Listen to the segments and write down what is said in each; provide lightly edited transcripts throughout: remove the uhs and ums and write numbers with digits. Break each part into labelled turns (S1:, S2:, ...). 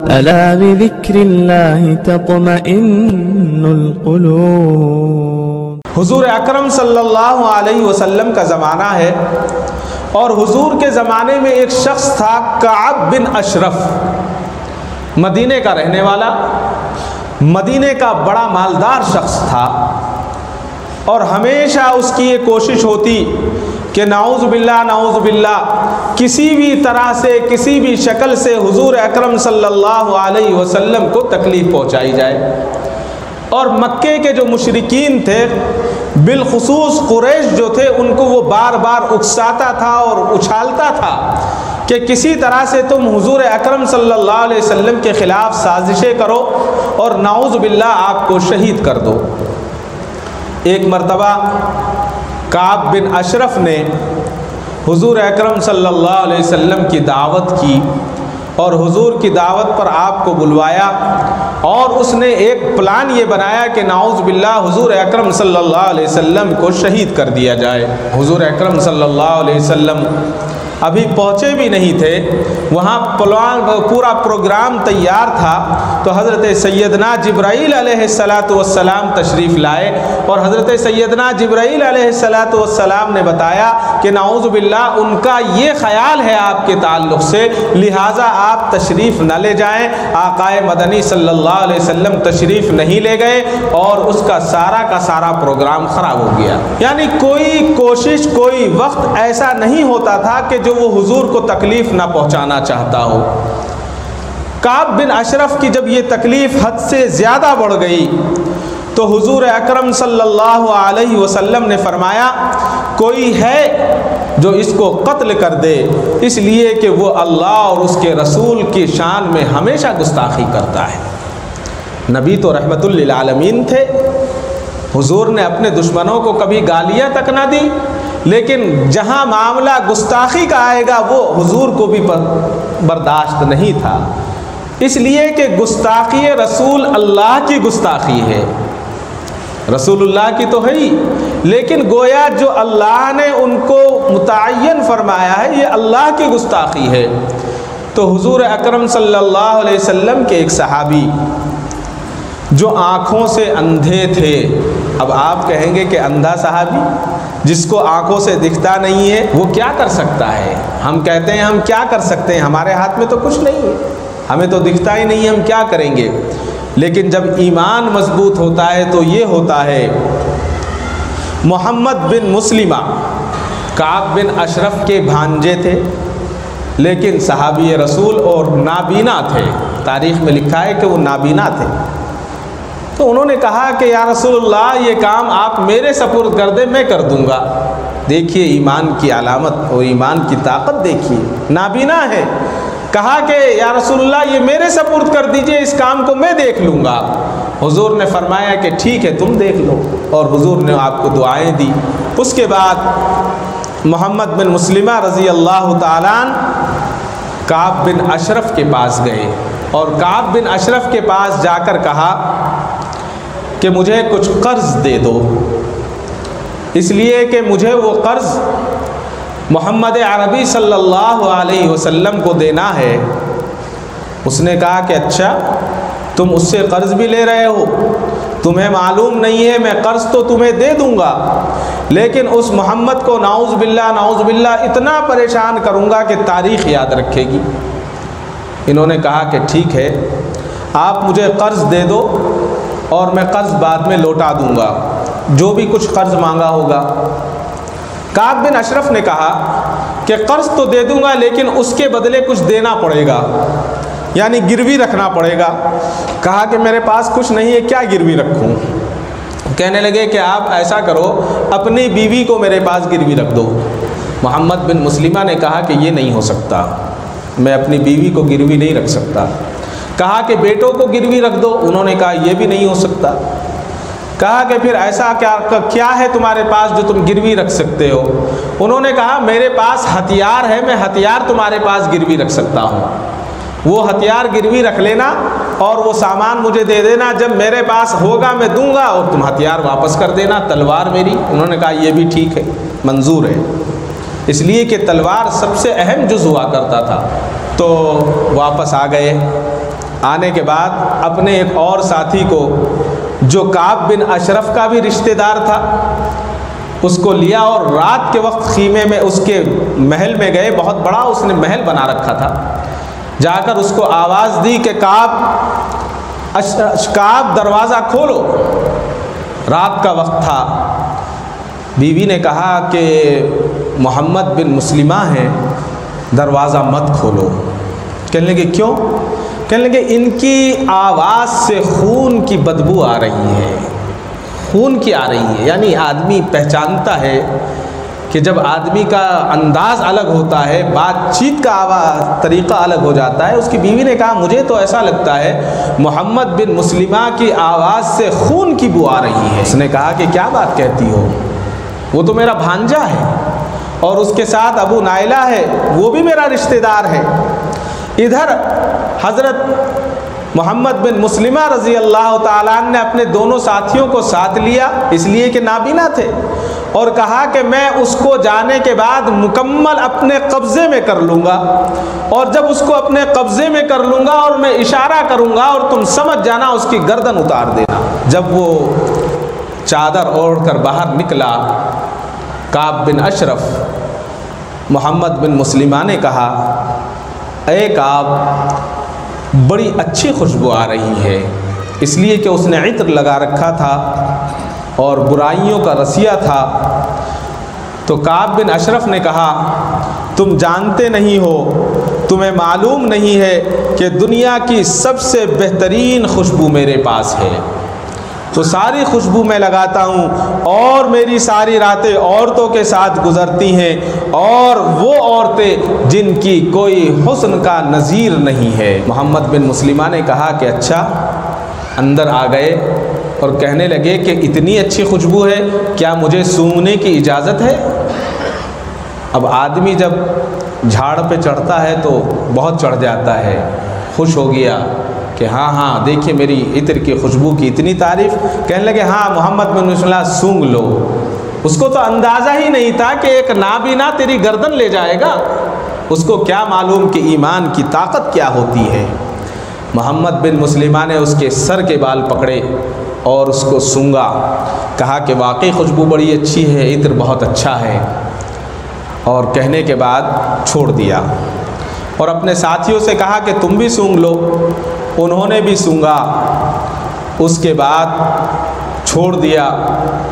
S1: ألا بذكر الله تطمئن القلوب۔
S2: حضور اکرم صلی اللہ علیہ وسلم کا زمانہ ہے اور حضور کے زمانے میں ایک شخص تھا کعب بن اشرف، مدینے کا رہنے والا، مدینے کا بڑا مالدار شخص تھا، اور ہمیشہ اس کی یہ کوشش ہوتی کہ نعوذ باللہ کسی بھی طرح سے کسی بھی شکل سے حضور اکرم صلی اللہ علیہ وسلم کو تکلیف پہنچائی جائے۔ اور مکے کے جو مشرکین تھے، بالخصوص قریش جو تھے، ان کو وہ بار بار اکساتا تھا اور اچھالتا تھا کہ کسی طرح سے تم حضور اکرم صلی اللہ علیہ وسلم کے خلاف سازشیں کرو اور نعوذ باللہ آپ کو شہید کر دو۔ ایک مرتبہ کعب بن اشرف نے حضور اکرم صلی اللہ علیہ وسلم کی دعوت کی اور حضور کی دعوت پر آپ کو بلوایا، اور اس نے ایک پلان یہ بنایا کہ نعوذ باللہ حضور اکرم صلی اللہ علیہ وسلم کو شہید کر دیا جائے۔ حضور اکرم صلی اللہ علیہ وسلم ابھی پہنچے بھی نہیں تھے، وہاں پورا پروگرام تیار تھا، تو حضرت سیدنا جبرائیل علیہ السلام تشریف لائے، اور حضرت سیدنا جبرائیل علیہ السلام نے بتایا کہ نعوذ باللہ ان کا یہ خیال ہے آپ کے تعلق سے، لہٰذا آپ تشریف نہ لے جائیں۔ آقائے مدنی صلی اللہ علیہ وسلم تشریف نہیں لے گئے اور اس کا سارا پروگرام خراب ہو گیا۔ یعنی کوئی کوشش، کوئی وقت ایسا نہیں ہوتا تھا کہ جو وہ حضور کو تکلیف نہ پہنچانا چاہتا ہو۔ کعب بن اشرف کی جب یہ تکلیف حد سے زیادہ بڑھ گئی تو حضور اکرم صلی اللہ علیہ وسلم نے فرمایا کوئی ہے جو اس کو قتل کر دے، اس لیے کہ وہ اللہ اور اس کے رسول کی شان میں ہمیشہ گستاخی کرتا ہے۔ نبی تو رحمت للعالمین تھے، حضور نے اپنے دشمنوں کو کبھی گالیاں تک نہ دی، لیکن جہاں معاملہ گستاخی کا آئے گا وہ حضور کو بھی برداشت نہیں تھا، اس لیے کہ گستاخی رسول اللہ کی گستاخی ہے، رسول اللہ کی تو ہے ہی، لیکن گویا جو اللہ نے ان کو متعین فرمایا ہے یہ اللہ کی گستاخی ہے۔ تو حضور اکرم صلی اللہ علیہ وسلم کے ایک صحابی جو آنکھوں سے اندھے تھے، اب آپ کہیں گے کہ اندھا صحابی جس کو آنکھوں سے دکھتا نہیں ہے وہ کیا کر سکتا ہے؟ ہم کہتے ہیں ہم کیا کر سکتے ہیں، ہمارے ہاتھ میں تو کچھ نہیں ہے، ہمیں تو دکھتا ہی نہیں ہے، ہم کیا کریں گے؟ لیکن جب ایمان مضبوط ہوتا ہے تو یہ ہوتا ہے۔ محمد بن مسلمہ کعب بن اشرف کے بھانجے تھے، لیکن صحابی رسول اور نابینا تھے، تاریخ میں لکھا ہے کہ وہ نابینا تھے۔ تو انہوں نے کہا کہ یا رسول اللہ یہ کام آپ میرے سپرد کر دیں، میں کر دوں گا۔ دیکھیے ایمان کی علامت اور ایمان کی طاقت دیکھیے، نابینا ہے، کہا کہ یا رسول اللہ یہ میرے سپرد کر دیجئے، اس کام کو میں دیکھ لوں گا۔ حضور نے فرمایا کہ ٹھیک ہے تم دیکھ لو، اور حضور نے آپ کو دعائیں دی۔ اس کے بعد محمد بن مسلمہ رضی اللہ تعالیٰ عنہ کعب بن اشرف کے پاس گئے، اور کعب بن اشرف کے پاس جا کر کہا کہ مجھے کچھ قرض دے دو، اس لیے کہ مجھے وہ قرض محمد عربی صلی اللہ علیہ وسلم کو دینا ہے۔ اس نے کہا کہ اچھا تم اس سے قرض بھی لے رہے ہو، تمہیں معلوم نہیں ہے میں قرض تو تمہیں دے دوں گا، لیکن اس محمد کو نعوذ باللہ اتنا پریشان کروں گا کہ تاریخ یاد رکھے گی۔ انہوں نے کہا کہ ٹھیک ہے آپ مجھے قرض دے دو اور میں قرض بعد میں لوٹا دوں گا، جو بھی کچھ قرض مانگا ہوگا۔ کعب بن اشرف نے کہا کہ قرض تو دے دوں گا لیکن اس کے بدلے کچھ دینا پڑے گا، یعنی گروی رکھنا پڑے گا۔ کہا کہ میرے پاس کچھ نہیں ہے، کیا گروی رکھوں؟ کہنے لگے کہ آپ ایسا کرو اپنی بیوی کو میرے پاس گروی رکھ دو۔ محمد بن مسلمہ نے کہا کہ یہ نہیں ہو سکتا، میں اپنی بیوی کو گروی نہیں رکھ سکتا۔ کہا کہ بیٹوں کو گروی رکھ دو، انہوں نے کہا یہ بھی نہیں ہو سکتا۔ کہا کہ پھر ایسا کیا ہے تمہارے پاس جو تم گروی رکھ سکتے ہو؟ انہوں نے کہا میرے پاس ہتھیار ہے، میں ہتھیار تمہارے پاس گروی رکھ سکتا ہوں، وہ ہتھیار گروی رکھ لینا اور وہ سامان مجھے دے دینا، جب میرے پاس ہوگا میں دوں گا اور تم ہتھیار واپس کر دینا، تلوار میری۔ انہوں نے کہا یہ بھی ٹھیک ہے، منظور ہے، اس لیے کہ تلوار سب سے اہم جز ہوا کرتا تھا۔ تو واپس آ گئے آنے کے بعد اپنے ایک اور ساتھی کو جو کعب بن اشرف کا بھی رشتہ دار تھا اس کو لیا اور رات کے وقت خیمے میں اس کے محل میں گئے. بہت بڑا اس نے محل بنا رکھا تھا. جا کر اس کو آواز دی کہ کعب دروازہ کھولو. رات کا وقت تھا. بیوی نے کہا کہ محمد بن مسلمہ ہیں, دروازہ مت کھولو. کہنے لگے کیوں؟ کہنے لگے ان کی آواز سے خون کی بدبو آ رہی ہے, خون کی آ رہی ہے. یعنی آدمی پہچانتا ہے کہ جب آدمی کا انداز الگ ہوتا ہے, بات چیت کا طریقہ الگ ہو جاتا ہے. اس کی بیوی نے کہا مجھے تو ایسا لگتا ہے محمد بن مسلمہ کی آواز سے خون کی بو آ رہی ہے. اس نے کہا کہ کیا بات کہتی ہو, وہ تو میرا بھانجا ہے اور اس کے ساتھ ابو نائلہ ہے, وہ بھی میرا رشتہ دار ہے. ادھر حضرت محمد بن مسلمہ رضی اللہ تعالیٰ عنہ نے اپنے دونوں ساتھیوں کو ساتھ لیا, اس لیے کہ نابینا تھے, اور کہا کہ میں اس کو جانے کے بعد مکمل اپنے قبضے میں کر لوں گا, اور جب اس کو اپنے قبضے میں کر لوں گا اور میں اشارہ کروں گا اور تم سمجھ جانا, اس کی گردن اتار دینا. جب وہ چادر اوڑھ کر باہر نکلا, کعب بن اشرف محمد بن مسلمہ نے کہا اے کعب, بڑی اچھی خوشبو آ رہی ہے. اس لیے کہ اس نے عطر لگا رکھا تھا اور برائیوں کا رسیہ تھا. تو کعب بن اشرف نے کہا تم جانتے نہیں ہو, تمہیں معلوم نہیں ہے کہ دنیا کی سب سے بہترین خوشبو میرے پاس ہے. تو ساری خوشبو میں لگاتا ہوں اور میری ساری راتیں عورتوں کے ساتھ گزرتی ہیں, اور وہ عورتیں جن کی کوئی حسن کا نظیر نہیں ہے. محمد بن مسلمہ نے کہا کہ اچھا. اندر آ گئے اور کہنے لگے کہ اتنی اچھی خوشبو ہے, کیا مجھے سونگھنے کی اجازت ہے؟ اب آدمی جب جھاڑ پہ چڑھتا ہے تو بہت چڑھ جاتا ہے. خوش ہو گیا کہ ہاں دیکھیے میری عطر کی خوشبو کی اتنی تعریف. کہنے لگے ہاں محمد بن مسلمہ سونگھ لو. اس کو تو اندازہ ہی نہیں تھا کہ ایک نابینا تیری گردن لے جائے گا. اس کو کیا معلوم کہ ایمان کی طاقت کیا ہوتی ہے. محمد بن مسلمہ نے اس کے سر کے بال پکڑے اور اس کو سونگا. کہا کہ واقعی خوشبو بڑی اچھی ہے, عطر بہت اچھا ہے. اور کہنے کے بعد چھوڑ دیا اور اپنے ساتھیوں سے کہا کہ تم بھی سونگ لو. انہوں نے بھی سونگا. اس کے بعد چھوڑ دیا.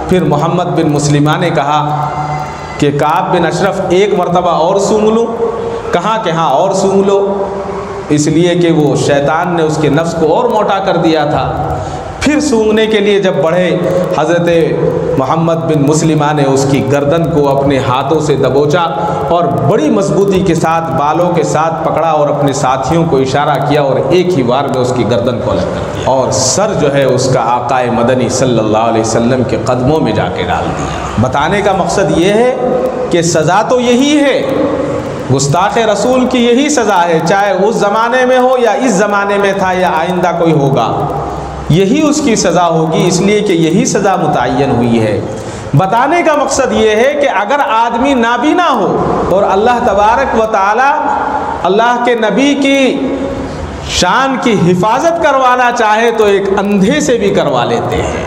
S2: پھر محمد بن مسلمہ نے کہا کہ کعب بن اشرف ایک مرتبہ اور سونگ لوں؟ کہا کہ ہاں اور سونگ لو. اس لیے کہ وہ شیطان نے اس کے نفس کو اور موٹا کر دیا تھا. پھر سونگنے کے لیے جب بڑھے, حضرت محمد بن مسلمہ نے اس کی گردن کو اپنے ہاتھوں سے دبوچا اور بڑی مضبوطی کے ساتھ بالوں کے ساتھ پکڑا اور اپنے ساتھیوں کو اشارہ کیا اور ایک ہی بار میں اس کی گردن کو الگ کر دیا, اور سر جو ہے اس کا آقا مدنی صلی اللہ علیہ وسلم کے قدموں میں جا کے ڈال دیا. بتانے کا مقصد یہ ہے کہ سزا تو یہی ہے, گستاخ رسول کی یہی سزا ہے, چاہے اس زمانے میں ہو یا اس زمانے میں تھا یا آئندہ کوئی ہوگا, یہی اس کی سزا ہوگی, اس لیے کہ یہی سزا متعین ہوئی ہے. بتانے کا مقصد یہ ہے کہ اگر آدمی نابینا ہو اور اللہ تبارک و تعالی اللہ کے نبی کی شان کی حفاظت کروانا چاہے تو ایک اندھے سے بھی کروا لیتے ہیں.